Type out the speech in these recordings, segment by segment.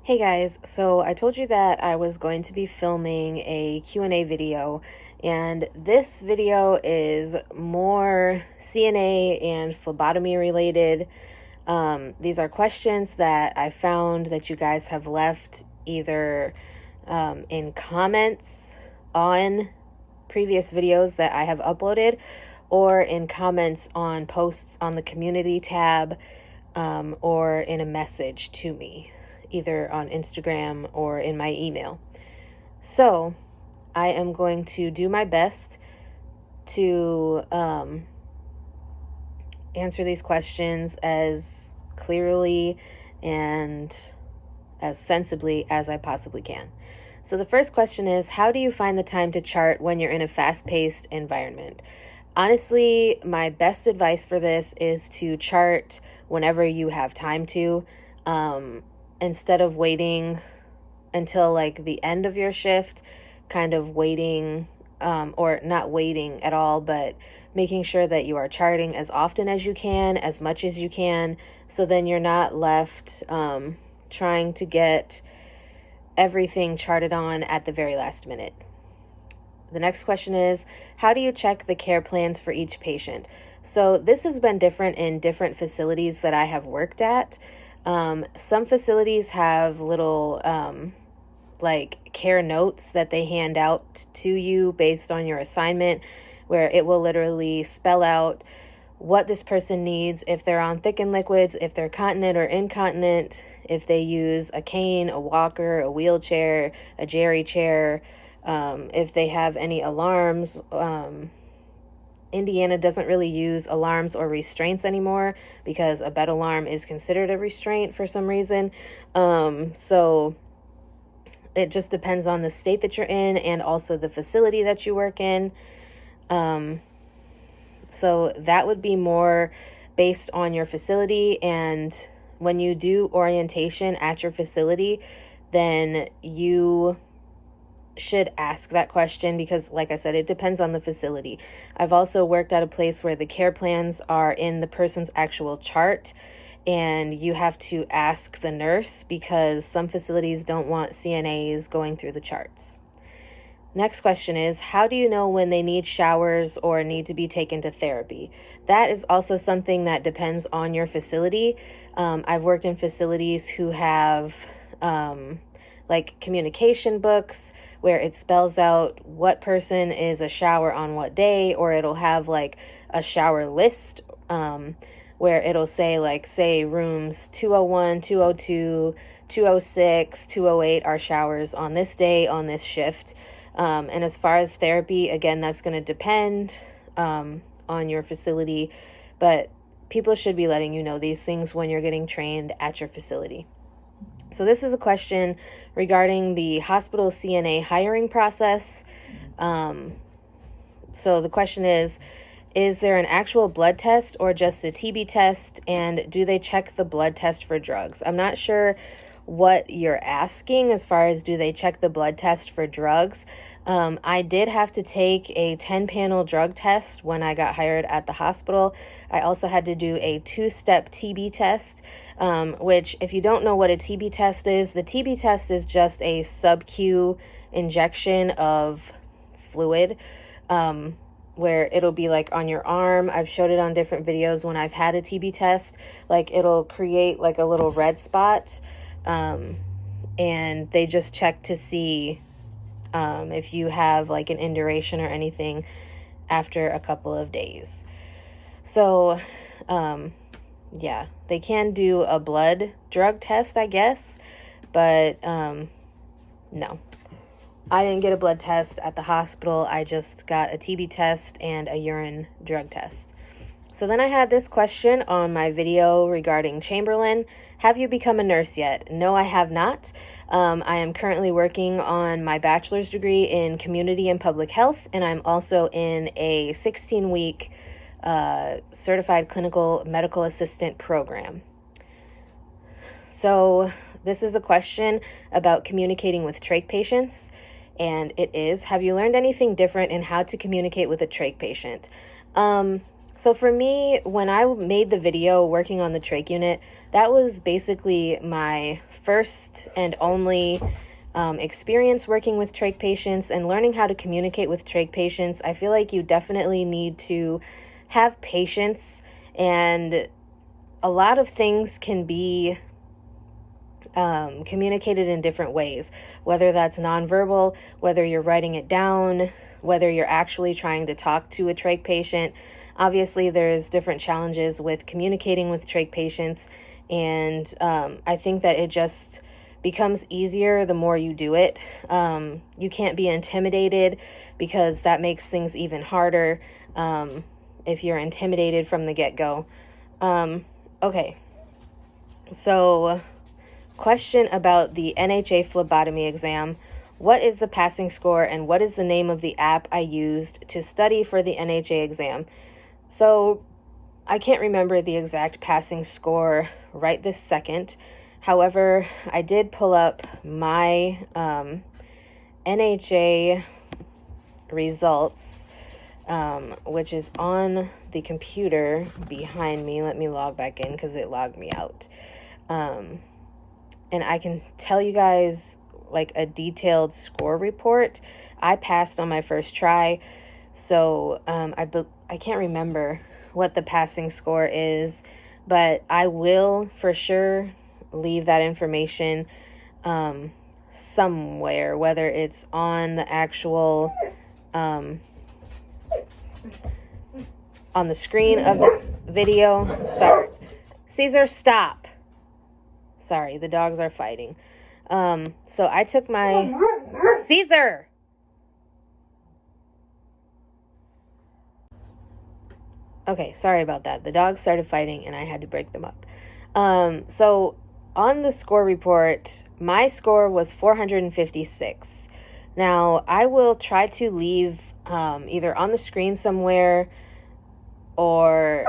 Hey guys, so I told you that I was going to be filming a Q&A video, and this video is more CNA and phlebotomy related. These are questions that I found that you guys have left either in comments on previous videos that I have uploaded or in comments on posts on the community tab, or in a message to me, either on Instagram or in my email. So I am going to do my best to answer these questions as clearly and as sensibly as I possibly can. So the first question is, how do you find the time to chart when you're in a fast-paced environment? Honestly, my best advice for this is to chart whenever you have time to. Instead of waiting until like the end of your shift, kind of waiting, or not waiting at all, but making sure that you are charting as often as you can, as much as you can, so then you're not left trying to get everything charted on at the very last minute. The next question is, how do you check the care plans for each patient? So this has been different in different facilities that I have worked at. Some facilities have little like care notes that they hand out to you based on your assignment, where it will literally spell out what this person needs, if they're on thickened liquids, if they're continent or incontinent, if they use a cane, a walker, a wheelchair, a jerry chair, if they have any alarms. Indiana doesn't really use alarms or restraints anymore because a bed alarm is considered a restraint for some reason. So it just depends on the state that you're in and also the facility that you work in. So that would be more based on your facility, and when you do orientation at your facility, then you should ask that question because, like I said, it depends on the facility. I've also worked at a place where the care plans are in the person's actual chart, and you have to ask the nurse because some facilities don't want CNAs going through the charts. Next question is, how do you know when they need showers or need to be taken to therapy? That is also something that depends on your facility. I've worked in facilities who have like communication books where it spells out what person is a shower on what day, or it'll have like a shower list where it'll say, like, say rooms 201, 202, 206, 208 are showers on this day, on this shift. And as far as therapy, again, that's going to depend on your facility, but people should be letting you know these things when you're getting trained at your facility. So this is a question regarding the hospital CNA hiring process. So the question is there an actual blood test or just a TB test, and do they check the blood test for drugs? I'm not sure what you're asking as far as do they check the blood test for drugs. I did have to take a 10-panel drug test when I got hired at the hospital. I also had to do a 2-step TB test, which, if you don't know what a TB test is, the TB test is just a sub-Q injection of fluid, where it'll be like on your arm. I've showed it on different videos when I've had a TB test. Like, it'll create like a little red spot, and they just check to see if you have like an induration or anything after a couple of days. So yeah, they can do a blood drug test, I guess, but no, I didn't get a blood test at the hospital. I just got a TB test and a urine drug test. So then I had this question on my video regarding Chamberlain. Have you become a nurse yet? No, I have not. I am currently working on my bachelor's degree in community and public health, and I'm also in a 16-week certified clinical medical assistant program. So this is a question about communicating with trach patients, and it is, have you learned anything different in how to communicate with a trach patient? So for me, when I made the video working on the trach unit, that was basically my first and only experience working with trach patients and learning how to communicate with trach patients. I feel like you definitely need to have patience, and a lot of things can be communicated in different ways, whether that's nonverbal, whether you're writing it down, whether you're actually trying to talk to a trach patient. Obviously, there's different challenges with communicating with trach patients, and I think that it just becomes easier the more you do it. You can't be intimidated, because that makes things even harder if you're intimidated from the get-go. Okay, so question about the NHA Phlebotomy exam. What is the passing score, and what is the name of the app I used to study for the NHA exam? So I can't remember the exact passing score right this second. However, I did pull up my NHA results, which is on the computer behind me. Let me log back in because it logged me out. And I can tell you guys like a detailed score report. I passed on my first try, so I can't remember what the passing score is, but I will for sure leave that information somewhere, whether it's on the actual on the screen of this video. Sorry, Caesar, stop. Sorry, the dogs are fighting. So I took my... Caesar! Okay, sorry about that. The dogs started fighting and I had to break them up. So on the score report, my score was 456. Now, I will try to leave either on the screen somewhere or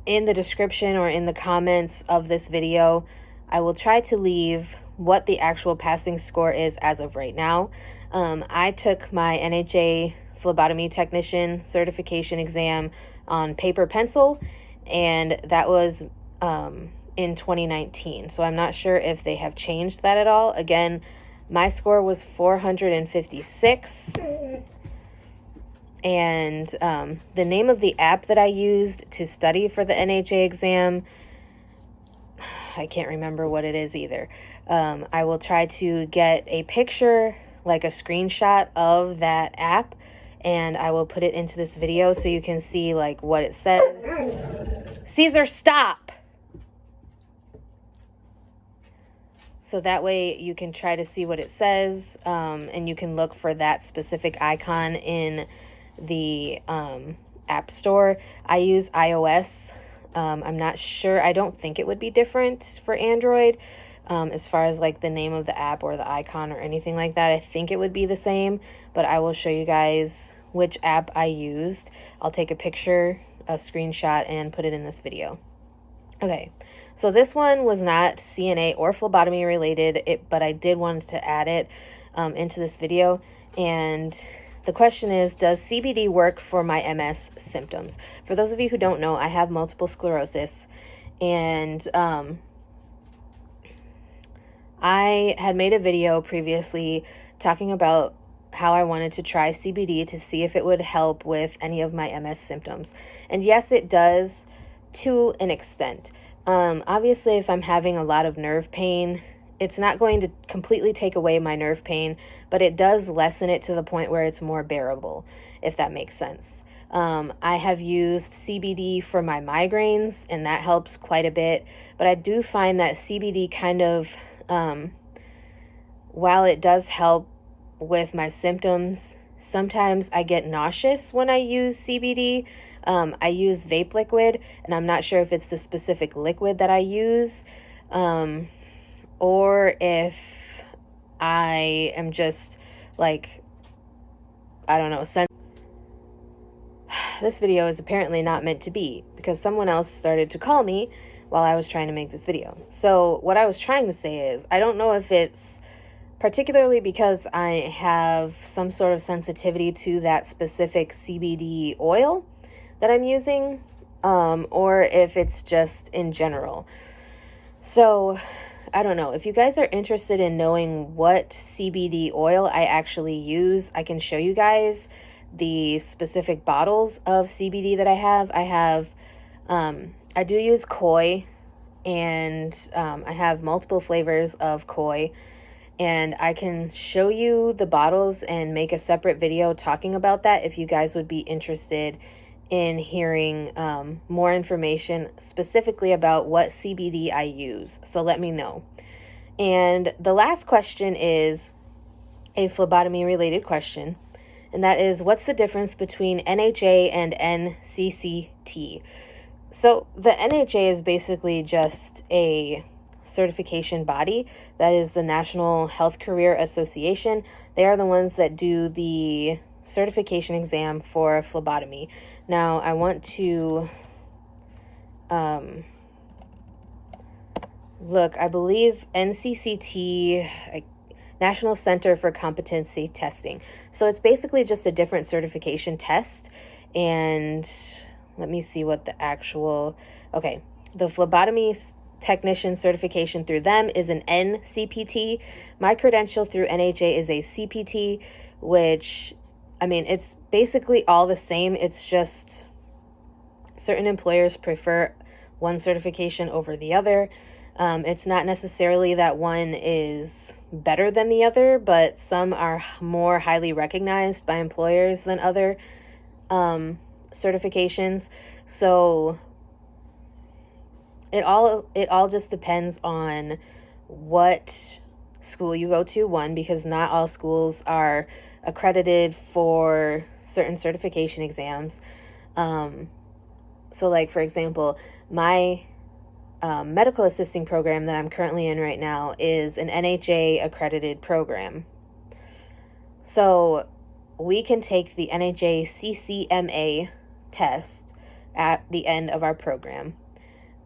in the description or in the comments of this video. I will try to leave what the actual passing score is as of right now. I took my NHA Phlebotomy Technician certification exam on paper pencil, and that was in 2019. So I'm not sure if they have changed that at all. Again, my score was 456. And the name of the app that I used to study for the NHA exam, I can't remember what it is either. I will try to get a picture, like a screenshot of that app, and I will put it into this video so you can see like what it says. Caesar, stop! So that way you can try to see what it says, and you can look for that specific icon in the app store. I use iOS. I'm not sure. I don't think it would be different for Android as far as like the name of the app or the icon or anything like that. I think it would be the same, but I will show you guys which app I used. I'll take a picture, a screenshot, and put it in this video. Okay, so this one was not CNA or phlebotomy related, but I did want to add it into this video. And the question is, does CBD work for my MS symptoms? For those of you who don't know, I have multiple sclerosis, and I had made a video previously talking about how I wanted to try CBD to see if it would help with any of my MS symptoms. And yes, it does to an extent. Obviously, if I'm having a lot of nerve pain, it's not going to completely take away my nerve pain, but it does lessen it to the point where it's more bearable, if that makes sense. I have used CBD for my migraines, and that helps quite a bit. But I do find that CBD kind of, while it does help with my symptoms, sometimes I get nauseous when I use CBD. I use vape liquid, and I'm not sure if it's the specific liquid that I use, or if I am just like, I don't know. This video is apparently not meant to be, because someone else started to call me while I was trying to make this video. So what I was trying to say is, I don't know if it's particularly because I have some sort of sensitivity to that specific CBD oil, that I'm using, or if it's just in general. So I don't know. If you guys are interested in knowing what CBD oil I actually use, I can show you guys the specific bottles of CBD that I have. I do use koi, and I have multiple flavors of koi, and I can show you the bottles and make a separate video talking about that if you guys would be interested in hearing more information specifically about what CBD I use. So let me know. And the last question is a phlebotomy related question, and that is, what's the difference between NHA and NCCT? So the NHA is basically just a certification body. That is the National Health Career Association. They are the ones that do the certification exam for phlebotomy. Now I want to look, I believe NCCT, National Center for Competency Testing. So it's basically just a different certification test. And let me see what the actual, okay, the phlebotomy technician certification through them is an NCPT. My credential through NHA is a CPT, which, I mean, it's basically all the same. It's just certain employers prefer one certification over the other. It's not necessarily that one is better than the other, but some are more highly recognized by employers than other certifications. So it all just depends on what school you go to, one, because not all schools are accredited for certain certification exams. So like, for example, my medical assisting program that I'm currently in right now is an NHA accredited program. So we can take the NHA CCMA test at the end of our program,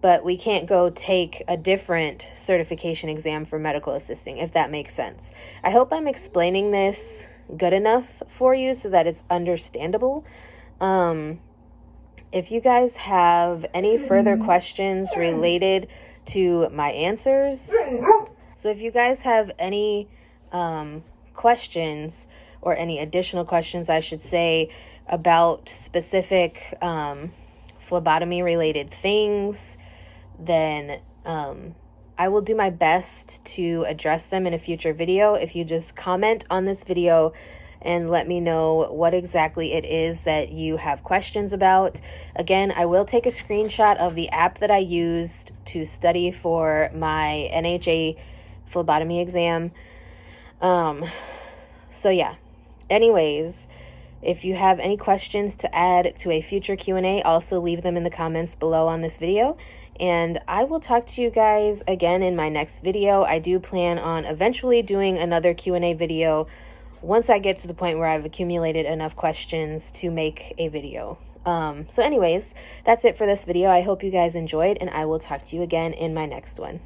but we can't go take a different certification exam for medical assisting, if that makes sense. I hope I'm explaining this good enough for you so that it's understandable. If you guys have any further questions related to my answers, so if you guys have any questions, or any additional questions, I should say, about specific phlebotomy related things, then I will do my best to address them in a future video. If you just comment on this video and let me know what exactly it is that you have questions about. Again, I will take a screenshot of the app that I used to study for my NHA phlebotomy exam. So yeah, anyways, if you have any questions to add to a future Q&A, also leave them in the comments below on this video. And I will talk to you guys again in my next video. I do plan on eventually doing another Q&A video once I get to the point where I've accumulated enough questions to make a video. So anyways, that's it for this video. I hope you guys enjoyed, and I will talk to you again in my next one.